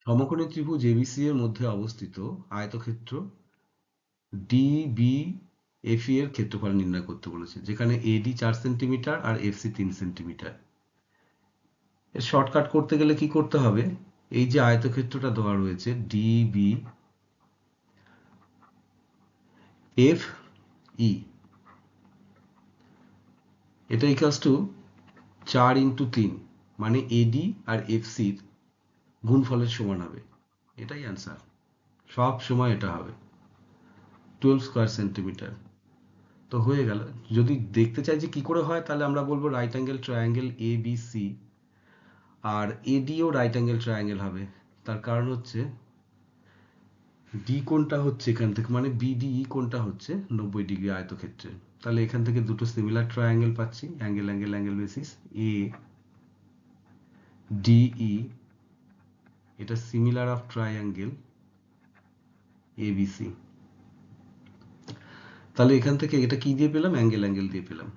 সমকোণী ত্রিভুজ এবিসি এর মধ্যে অবস্থিত আয়তক্ষেত্র ডিবিএফই এর ক্ষেত্রফল নির্ণয় করতে বলেছে, যেখানে এডি 4 সেন্টিমিটার আর এফসি 3 সেন্টিমিটার। এর শর্টকাট করতে গেলে কি করতে হবে, এই যে আয়তক্ষেত্রটা দেওয়া রয়েছে ডিবি এফ ই, এটা ইকুয়ালস টু 4 ইন্টু 3, মানে এডি আর এফসির গুণফলের সমান হবে। এটাই অ্যান্সার, সব সময় এটা হবে 12 স্কোয়ার সেন্টিমিটার। তো হয়ে গেল। যদি দেখতে চাই যে কি করে হয়, তাহলে আমরা বলবো right angle triangle A B C, আর এডিও রাইট অ্যাঙ্গেল ট্রায়াঙ্গেল হবে। তার কারণ হচ্ছে ডি কোণটা হচ্ছে এখান থেকে, মানে বিডিই কোণটা হচ্ছে 90 ডিগ্রি আয়তক্ষেত্রে। তাহলে এখান থেকে দুটো সিমিলার ট্রায়াঙ্গেল পাচ্ছি, অ্যাঙ্গেল অ্যাঙ্গেল অ্যাঙ্গেল বেসিস এ ডিই, এটা সিমিলার অফ ট্রায়াঙ্গেল এবিসি। তাহলে এখান থেকে এটা কি দিয়ে পেলাম, অ্যাঙ্গেল অ্যাঙ্গেল দিয়ে পেলাম।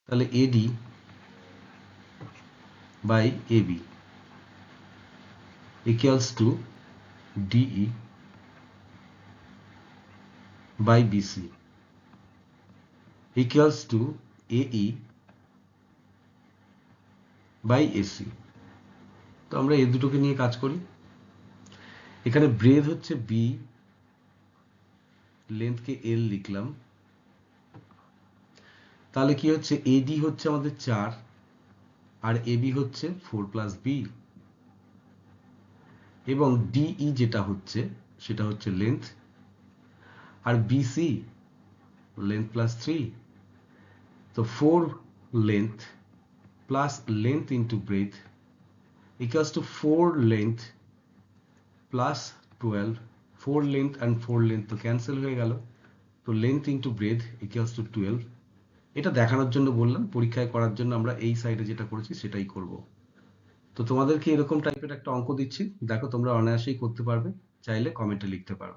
তাহলে AD by AB equals to DE by BC equals to AE by AC। তো আমরা এই দুটোকে নিয়ে কাজ করি। এখানে ব্রেথ হচ্ছে B, লেন্থকে L লিখলাম। তাহলে কি হচ্ছে, AD হচ্ছে আমাদের 4 আর AB হচ্ছে 4 প্লাস B, এবং DE যেটা হচ্ছে সেটা হচ্ছে লেন্থ, আর BC লেন্থ প্লাস 3। তো 4 length plus length into breadth equals to 4 length plus 12। 4 length and 4 length তো ক্যান্সেল হয়ে গেল, তো length into breadth equals to 12। এটা দেখানোর জন্য বললাম, পরীক্ষায় করার জন্য আমরা এই সাইডে যেটা করেছি সেটাই করব। তো তোমাদেরকে এরকম টাইপের একটা অঙ্ক দিচ্ছি, দেখো তোমরা অনায়াসেই করতে পারবে, চাইলে কমেন্টে লিখতে পারো।